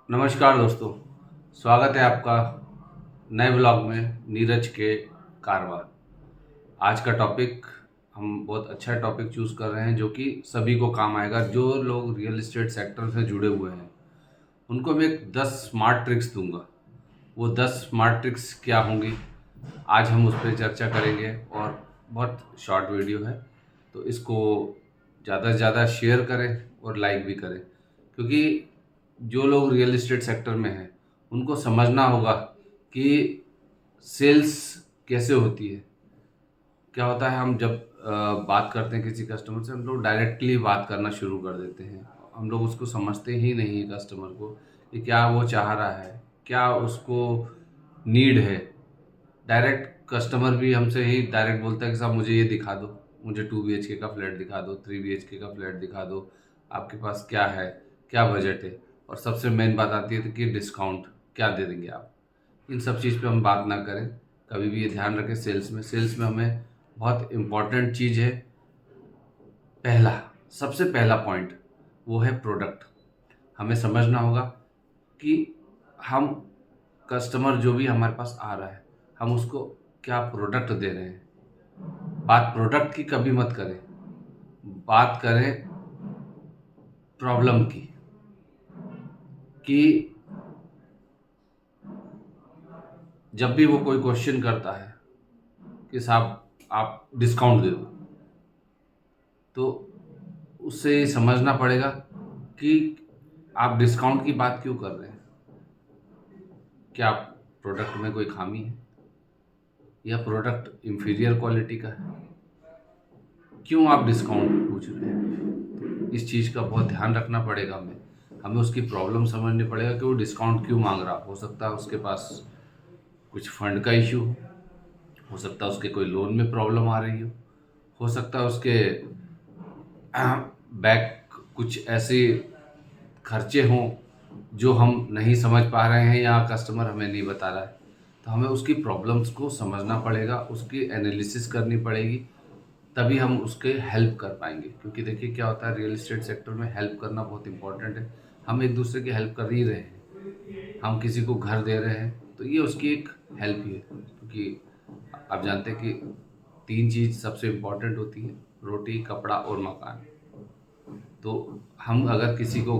नमस्कार दोस्तों, स्वागत है आपका नए ब्लॉग में नीरज के कारवां। आज का टॉपिक हम बहुत अच्छा टॉपिक चूज़ कर रहे हैं जो कि सभी को काम आएगा। जो लोग रियल एस्टेट सेक्टर से जुड़े हुए हैं उनको मैं 10 स्मार्ट ट्रिक्स दूंगा। वो 10 स्मार्ट ट्रिक्स क्या होंगी, आज हम उस पर चर्चा करेंगे। और बहुत शॉर्ट वीडियो है तो इसको ज़्यादा से ज़्यादा शेयर करें और लाइक भी करें, क्योंकि जो लोग रियल एस्टेट सेक्टर में हैं उनको समझना होगा कि सेल्स कैसे होती है। क्या होता है, हम जब बात करते हैं किसी कस्टमर से, हम लोग डायरेक्टली बात करना शुरू कर देते हैं। हम लोग उसको समझते ही नहीं है कस्टमर को कि क्या वो चाह रहा है, क्या उसको नीड है। डायरेक्ट कस्टमर भी हमसे ही डायरेक्ट बोलता है कि साहब मुझे ये दिखा दो, मुझे 2 BHK का फ्लैट दिखा दो, 3 BHK का फ्लैट दिखा दो, आपके पास क्या है, क्या बजट है। और सबसे मेन बात आती है कि डिस्काउंट क्या दे देंगे आप। इन सब चीज़ पे हम बात ना करें। कभी भी ये ध्यान रखें, सेल्स में हमें बहुत इम्पॉर्टेंट चीज़ है। पहला, सबसे पहला पॉइंट वो है प्रोडक्ट। हमें समझना होगा कि हम कस्टमर जो भी हमारे पास आ रहा है, हम उसको क्या प्रोडक्ट दे रहे हैं। बात प्रोडक्ट की कभी मत करें, बात करें प्रॉब्लम की, कि जब भी वो कोई क्वेश्चन करता है कि साहब आप डिस्काउंट दे दो, तो उससे ये समझना पड़ेगा कि आप डिस्काउंट की बात क्यों कर रहे हैं। क्या प्रोडक्ट में कोई खामी है या प्रोडक्ट इंफीरियर क्वालिटी का है, क्यों आप डिस्काउंट पूछ रहे हैं। इस चीज़ का बहुत ध्यान रखना पड़ेगा। हमें हमें उसकी प्रॉब्लम समझनी पड़ेगा कि वो डिस्काउंट क्यों मांग रहा। हो सकता है उसके पास कुछ फंड का इशू हो सकता है उसके कोई लोन में प्रॉब्लम आ रही हो सकता है उसके बैक कुछ ऐसे खर्चे हों जो हम नहीं समझ पा रहे हैं या कस्टमर हमें नहीं बता रहा है। तो हमें उसकी प्रॉब्लम्स को समझना पड़ेगा, उसकी एनालिसिस करनी पड़ेगी, तभी हम उसके हेल्प कर पाएंगे। क्योंकि देखिए क्या होता है, रियल एस्टेट सेक्टर में हेल्प करना बहुत इंपॉर्टेंट है। हम एक दूसरे की हेल्प कर ही रहे हैं। हम किसी को घर दे रहे हैं तो ये उसकी एक हेल्प ही है, क्योंकि आप जानते हैं कि 3 चीज़ सबसे इम्पोर्टेंट होती है, रोटी, कपड़ा और मकान। तो हम अगर किसी को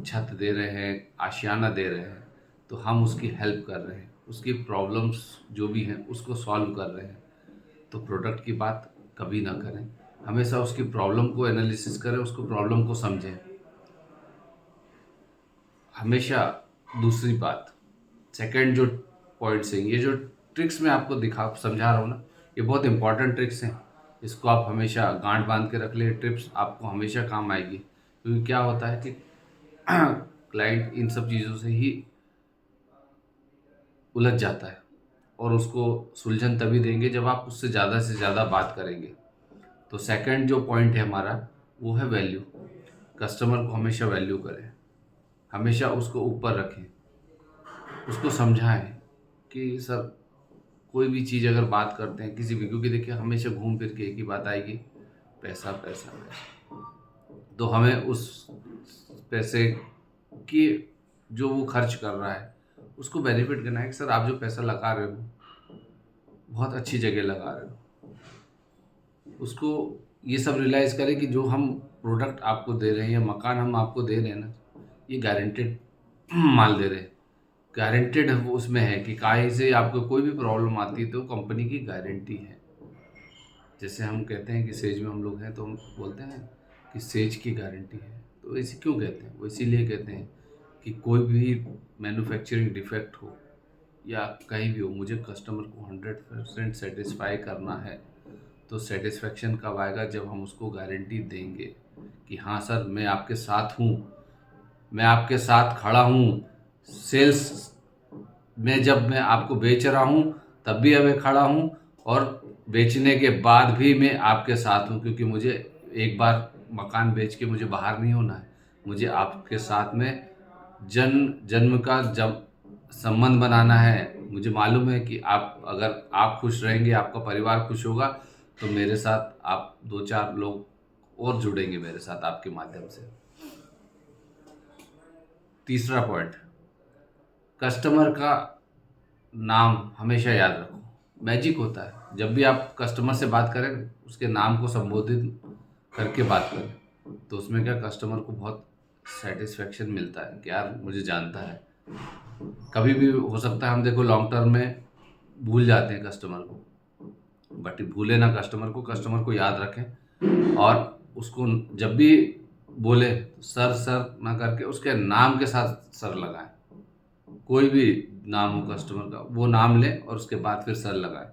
छत दे रहे हैं, आशियाना दे रहे हैं, तो हम उसकी हेल्प कर रहे हैं, उसकी प्रॉब्लम्स जो भी हैं उसको सॉल्व कर रहे हैं। तो प्रोडक्ट की बात कभी ना करें, हमेशा उसकी प्रॉब्लम को एनालिसिस करें, उसको प्रॉब्लम को समझें हमेशा। दूसरी बात, सेकंड जो पॉइंट्स हैं, ये जो ट्रिक्स मैं आपको दिखा समझा रहा हूँ ना, ये बहुत इंपॉर्टेंट ट्रिक्स हैं। इसको आप हमेशा गांठ बांध के रख ले, ट्रिप्स आपको हमेशा काम आएगी। क्योंकि क्या होता है कि क्लाइंट इन सब चीज़ों से ही उलझ जाता है, और उसको सुलझन तभी देंगे जब आप उससे ज़्यादा से ज़्यादा बात करेंगे। तो सेकंड जो पॉइंट है हमारा, वो है वैल्यू। कस्टमर को हमेशा वैल्यू करें, हमेशा उसको ऊपर रखें, उसको समझाएं कि सर कोई भी चीज़ अगर बात करते हैं किसी भी, क्योंकि देखिए हमेशा घूम फिर के एक ही बात आएगी, पैसा पैसा पैसा। तो हमें उस पैसे की जो वो खर्च कर रहा है उसको बेनिफिट करना है कि सर आप जो पैसा लगा रहे हो बहुत अच्छी जगह लगा रहे हो। उसको ये सब रियलाइज़ करें कि जो हम प्रोडक्ट आपको दे रहे हैं या मकान हम आपको दे रहे हैं ना, ये गारंटेड माल दे रहे हैं। गारंटेड है, वो उसमें है कि कहीं से आपको कोई भी प्रॉब्लम आती है तो कंपनी की गारंटी है। जैसे हम कहते हैं कि सेज में हम लोग हैं तो हम बोलते हैं कि सेज की गारंटी है। तो ऐसे क्यों कहते हैं, वो इसीलिए कहते हैं कि कोई भी मैन्युफैक्चरिंग डिफेक्ट हो या कहीं भी हो, मुझे कस्टमर को 100% सेटिस्फाई करना है। तो सेटिस्फेक्शन कब आएगा, जब हम उसको गारंटी देंगे कि हाँ सर मैं आपके साथ हूँ, मैं आपके साथ खड़ा हूँ। सेल्स में जब मैं आपको बेच रहा हूँ तब भी मैं खड़ा हूँ, और बेचने के बाद भी मैं आपके साथ हूँ। क्योंकि मुझे एक बार मकान बेच के मुझे बाहर नहीं होना है, मुझे आपके साथ में जन्म जन्म का जब संबंध बनाना है। मुझे मालूम है कि आप अगर आप खुश रहेंगे, आपका परिवार खुश होगा, तो मेरे साथ आप 2-4 लोग और जुड़ेंगे मेरे साथ आपके माध्यम से। तीसरा पॉइंट, कस्टमर का नाम हमेशा याद रखो, मैजिक होता है। जब भी आप कस्टमर से बात करें उसके नाम को संबोधित करके बात करें, तो उसमें क्या कस्टमर को बहुत सेटिस्फेक्शन मिलता है कि यार मुझे जानता है। कभी भी हो सकता है हम देखो लॉन्ग टर्म में भूल जाते हैं कस्टमर को, बट भूले ना कस्टमर को याद रखें और उसको जब भी बोले तो सर सर ना करके उसके नाम के साथ सर लगाएं। कोई भी नाम हो कस्टमर का, वो नाम लें और उसके बाद फिर सर लगाएं,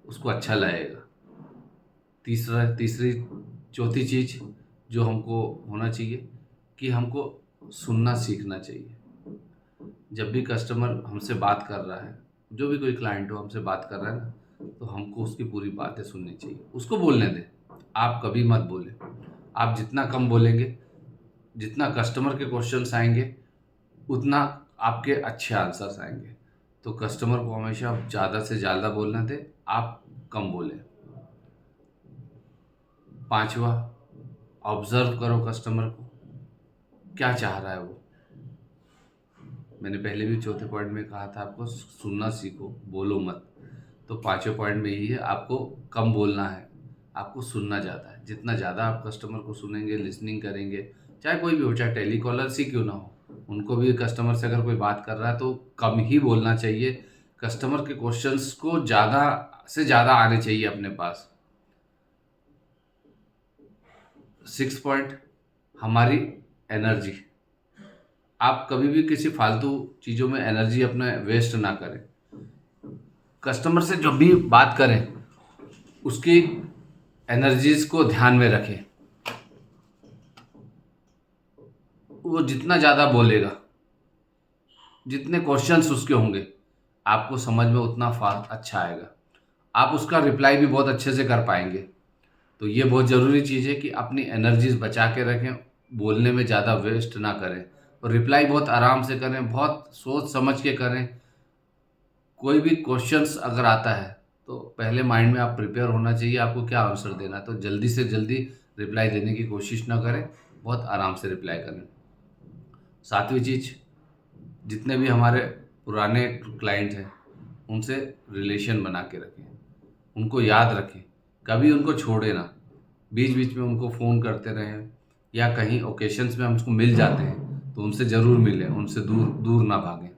उसको अच्छा लगेगा। तीसरी चौथी चीज़ जो हमको होना चाहिए कि हमको सुनना सीखना चाहिए। जब भी कस्टमर हमसे बात कर रहा है, जो भी कोई क्लाइंट हो हमसे बात कर रहा है ना, तो हमको उसकी पूरी बातें सुननी चाहिए, उसको बोलने दें। आप कभी मत बोलें। आप जितना कम बोलेंगे, जितना कस्टमर के क्वेश्चंस आएंगे, उतना आपके अच्छे आंसर्स आएंगे। तो कस्टमर को हमेशा ज़्यादा से ज़्यादा बोलना दें, आप कम बोलें। पांचवा, ऑब्जर्व करो कस्टमर को, क्या चाह रहा है वो। मैंने पहले भी चौथे पॉइंट में कहा था आपको सुनना सीखो, बोलो मत। तो पांचवें पॉइंट में यही है, आपको कम बोलना है, आपको सुनना ज़्यादा है। जितना ज़्यादा आप कस्टमर को सुनेंगे, लिसनिंग करेंगे, चाहे कोई भी हो, चाहे टेलीकॉलर ही क्यों ना हो, उनको भी कस्टमर से अगर कोई बात कर रहा है तो कम ही बोलना चाहिए। कस्टमर के क्वेश्चंस को ज़्यादा से ज़्यादा आने चाहिए अपने पास। 6 पॉइंट, हमारी एनर्जी। आप कभी भी किसी फालतू चीज़ों में एनर्जी अपने वेस्ट ना करें। कस्टमर से जब भी बात करें उसकी एनर्जीज को ध्यान में रखें। वो जितना ज़्यादा बोलेगा, जितने क्वेश्चंस उसके होंगे, आपको समझ में उतना फास्ट अच्छा आएगा। आप उसका रिप्लाई भी बहुत अच्छे से कर पाएंगे। तो ये बहुत ज़रूरी चीज़ है कि अपनी एनर्जीज बचा के रखें, बोलने में ज़्यादा वेस्ट ना करें और रिप्लाई बहुत आराम से करें, बहुत सोच समझ के करें। कोई भी क्वेश्चंस अगर आता है तो पहले माइंड में आप प्रिपेयर होना चाहिए, आपको क्या आंसर देना है। तो जल्दी से जल्दी रिप्लाई देने की कोशिश ना करें, बहुत आराम से रिप्लाई करें। सातवीं चीज़, जितने भी हमारे पुराने क्लाइंट हैं उनसे रिलेशन बना के रखें, उनको याद रखें, कभी उनको छोड़े ना। बीच बीच में उनको फ़ोन करते रहें या कहीं ओकेशंस में हम उसको मिल जाते हैं तो उनसे ज़रूर मिलें, उनसे दूर दूर ना भागें,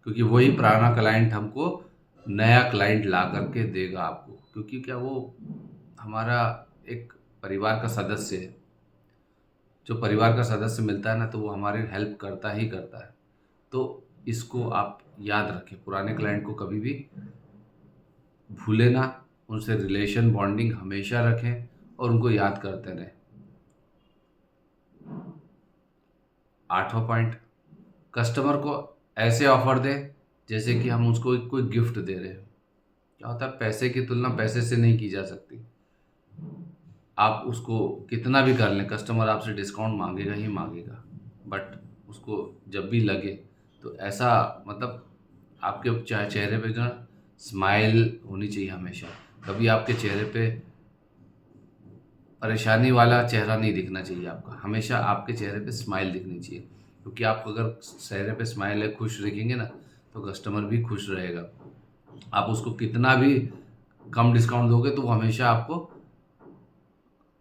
क्योंकि वही पुराना क्लाइंट हमको नया क्लाइंट ला करके देगा आपको। क्योंकि क्या वो हमारा एक परिवार का सदस्य है। जो परिवार का सदस्य मिलता है ना, तो वो हमारी हेल्प करता ही करता है। तो इसको आप याद रखें, पुराने क्लाइंट को कभी भी भूले ना, उनसे रिलेशन बॉन्डिंग हमेशा रखें और उनको याद करते रहें। 8वां पॉइंट, कस्टमर को ऐसे ऑफर दें जैसे कि हम उसको कोई गिफ्ट दे रहे हैं। क्या होता है, पैसे की तुलना पैसे से नहीं की जा सकती। आप उसको कितना भी कर लें, कस्टमर आपसे डिस्काउंट मांगेगा ही मांगेगा, बट उसको जब भी लगे तो ऐसा मतलब आपके चेहरे पे जो स्माइल होनी चाहिए हमेशा। कभी आपके चेहरे पे परेशानी वाला चेहरा नहीं दिखना चाहिए आपका, हमेशा आपके चेहरे पे स्माइल दिखनी चाहिए। क्योंकि आप अगर चेहरे पे स्माइल है, खुश दिखेंगे ना, तो कस्टमर भी खुश रहेगा। आप उसको कितना भी कम डिस्काउंट दोगे तो वो हमेशा आपको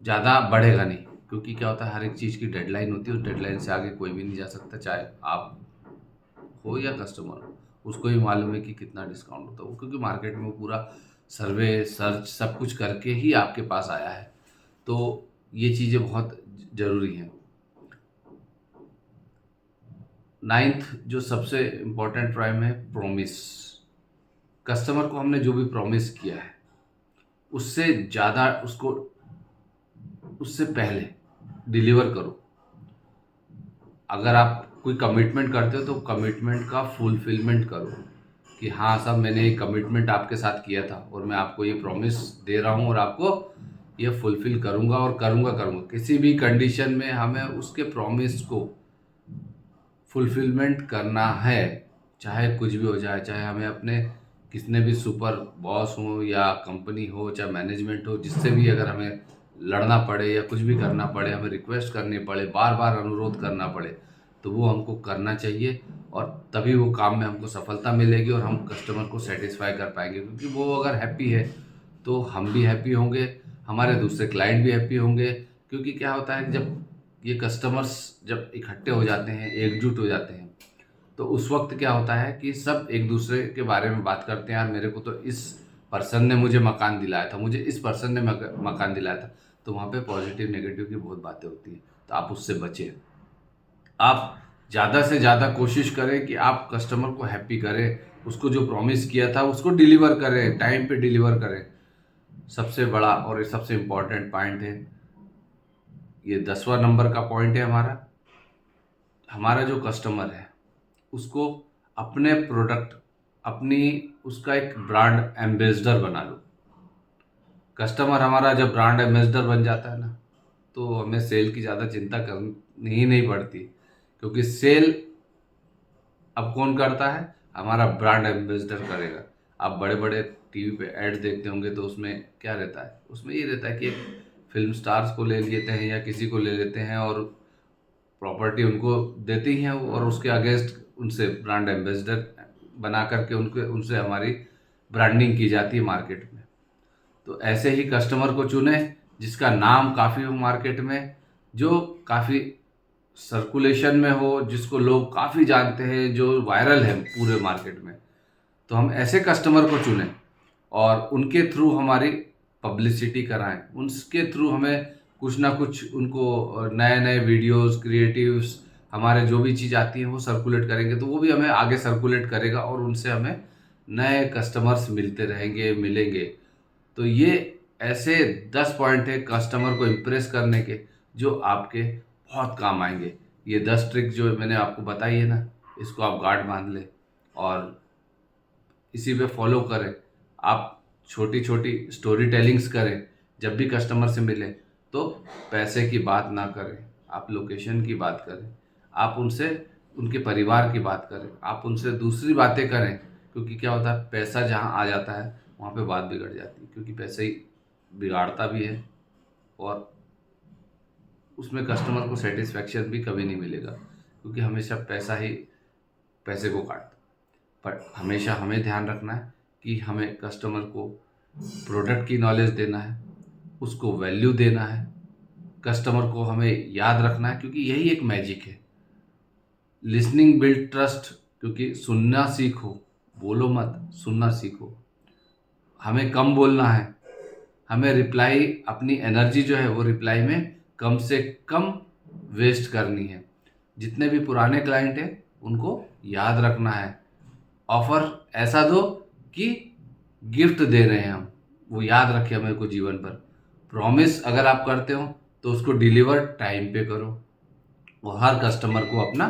ज़्यादा बढ़ेगा नहीं। क्योंकि क्या होता है, हर एक चीज़ की डेडलाइन होती है, उस डेडलाइन से आगे कोई भी नहीं जा सकता, चाहे आप हो या कस्टमर हो। उसको ही मालूम है कि कितना डिस्काउंट होता है वो, क्योंकि मार्केट में वो पूरा सर्वे सर्च सब कुछ करके ही आपके पास आया है। तो ये चीज़ें बहुत ज़रूरी हैं। 9th जो सबसे इम्पोर्टेंट प्राइम है, प्रॉमिस। कस्टमर को हमने जो भी प्रॉमिस किया है उससे ज़्यादा उसको उससे पहले डिलीवर करो। अगर आप कोई कमिटमेंट करते हो तो कमिटमेंट का फुलफिलमेंट करो कि हाँ साहब, मैंने ये कमिटमेंट आपके साथ किया था और मैं आपको ये प्रॉमिस दे रहा हूँ और आपको ये फुलफिल करूँगा और करूँगा। किसी भी कंडीशन में हमें उसके प्रॉमिस को फुलफिलमेंट करना है, चाहे कुछ भी हो जाए। चाहे हमें अपने कितने भी सुपर बॉस हो या कंपनी हो, चाहे मैनेजमेंट हो, जिससे भी अगर हमें लड़ना पड़े या कुछ भी करना पड़े, हमें रिक्वेस्ट करनी पड़े, बार बार अनुरोध करना पड़े, तो वो हमको करना चाहिए और तभी वो काम में हमको सफलता मिलेगी और हम कस्टमर को सेटिस्फाई कर पाएंगे, क्योंकि वो अगर हैप्पी है तो हम भी हैप्पी होंगे, हमारे दूसरे क्लाइंट भी हैप्पी होंगे। क्योंकि क्या होता है, जब ये कस्टमर्स जब इकट्ठे हो जाते हैं, एकजुट हो जाते हैं, तो उस वक्त क्या होता है कि सब एक दूसरे के बारे में बात करते हैं, यार मेरे को तो इस पर्सन ने मुझे मकान दिलाया था, मुझे इस पर्सन ने मकान दिलाया था। तो वहाँ पे पॉजिटिव नेगेटिव की बहुत बातें होती हैं, तो आप उससे बचें। आप ज़्यादा से ज़्यादा कोशिश करें कि आप कस्टमर को हैप्पी करें, उसको जो प्रॉमिस किया था उसको डिलीवर करें, टाइम पे डिलीवर करें। सबसे बड़ा और ये सबसे इम्पॉर्टेंट पॉइंट है, ये 10वां नंबर का पॉइंट है हमारा। हमारा जो कस्टमर है उसको अपने प्रोडक्ट, अपनी उसका एक ब्रांड एम्बेसडर बना लो। कस्टमर हमारा जब ब्रांड एम्बेसडर बन जाता है ना, तो हमें सेल की ज़्यादा चिंता करनी ही नहीं पड़ती, क्योंकि सेल अब कौन करता है, हमारा ब्रांड एम्बेसडर करेगा। आप बड़े बड़े टीवी पे ऐड देखते होंगे, तो उसमें क्या रहता है, उसमें ये रहता है कि एक फिल्म स्टार्स को ले लेते हैं या किसी को ले लेते हैं और प्रॉपर्टी उनको देती हैं और उसके अगेंस्ट उनसे ब्रांड एम्बेसडर बना करके उनके उनसे हमारी ब्रांडिंग की जाती है मार्केट में। तो ऐसे ही कस्टमर को चुने जिसका नाम काफ़ी हो मार्केट में, जो काफ़ी सर्कुलेशन में हो, जिसको लोग काफ़ी जानते हैं, जो वायरल है पूरे मार्केट में। तो हम ऐसे कस्टमर को चुनें और उनके थ्रू हमारी पब्लिसिटी कराएं, उनके थ्रू हमें कुछ ना कुछ उनको नए नए वीडियोस, क्रिएटिव्स, हमारे जो भी चीज़ आती है वो सर्कुलेट करेंगे, तो वो भी हमें आगे सर्कुलेट करेगा और उनसे हमें नए कस्टमर्स मिलते रहेंगे, मिलेंगे। तो ये ऐसे 10 पॉइंट है कस्टमर को इम्प्रेस करने के, जो आपके बहुत काम आएंगे। ये 10 ट्रिक जो मैंने आपको बताई है ना, इसको आप गांठ बांध लें और इसी पे फॉलो करें। आप छोटी छोटी स्टोरी टेलिंग्स करें, जब भी कस्टमर से मिलें तो पैसे की बात ना करें, आप लोकेशन की बात करें, आप उनसे उनके परिवार की बात करें, आप उनसे दूसरी बातें करें। क्योंकि क्या होता है, पैसा जहाँ आ जाता है वहाँ पे बात बिगड़ जाती है, क्योंकि पैसे ही बिगाड़ता भी है और उसमें कस्टमर को सेटिस्फेक्शन भी कभी नहीं मिलेगा, क्योंकि हमेशा पैसा ही पैसे को काटता। पर हमेशा हमें ध्यान रखना है कि हमें कस्टमर को प्रोडक्ट की नॉलेज देना है, उसको वैल्यू देना है, कस्टमर को हमें याद रखना है, क्योंकि यही एक मैजिक है। लिसनिंग बिल्ड ट्रस्ट, क्योंकि सुनना सीखो, बोलो मत, सुनना सीखो। हमें कम बोलना है, हमें रिप्लाई, अपनी एनर्जी जो है वो रिप्लाई में कम से कम वेस्ट करनी है। जितने भी पुराने क्लाइंट हैं उनको याद रखना है, ऑफर ऐसा दो कि गिफ्ट दे रहे हैं हम, वो याद रखे हमें को जीवन पर। प्रॉमिस अगर आप करते हो तो उसको डिलीवर टाइम पे करो और हर कस्टमर को अपना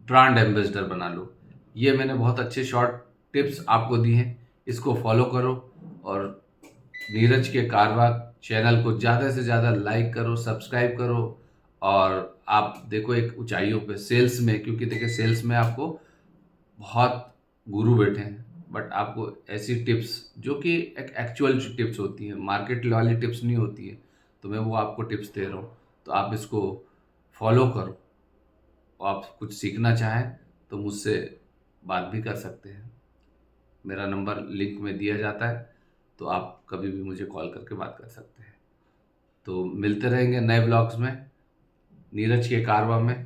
ब्रांड एम्बेसडर बना लो। ये मैंने बहुत अच्छे शॉर्ट टिप्स आपको दी हैं, इसको फॉलो करो और नीरज के कारवा चैनल को ज़्यादा से ज़्यादा लाइक करो, सब्सक्राइब करो और आप देखो एक ऊंचाइयों पे सेल्स में, क्योंकि देखिए सेल्स में आपको बहुत गुरु बैठे हैं, बट आपको ऐसी टिप्स जो कि एक एक्चुअल टिप्स होती हैं, मार्केट वाली टिप्स नहीं होती है, तो मैं वो आपको टिप्स दे रहा हूँ, तो आप इसको फॉलो करो। और आप कुछ सीखना चाहें तो मुझसे बात भी कर सकते हैं, मेरा नंबर लिंक में दिया जाता है, तो आप कभी भी मुझे कॉल करके बात कर सकते हैं। तो मिलते रहेंगे नए ब्लॉग्स में, नीरज के कारवा में।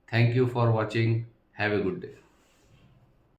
Thank you for watching, have a good day.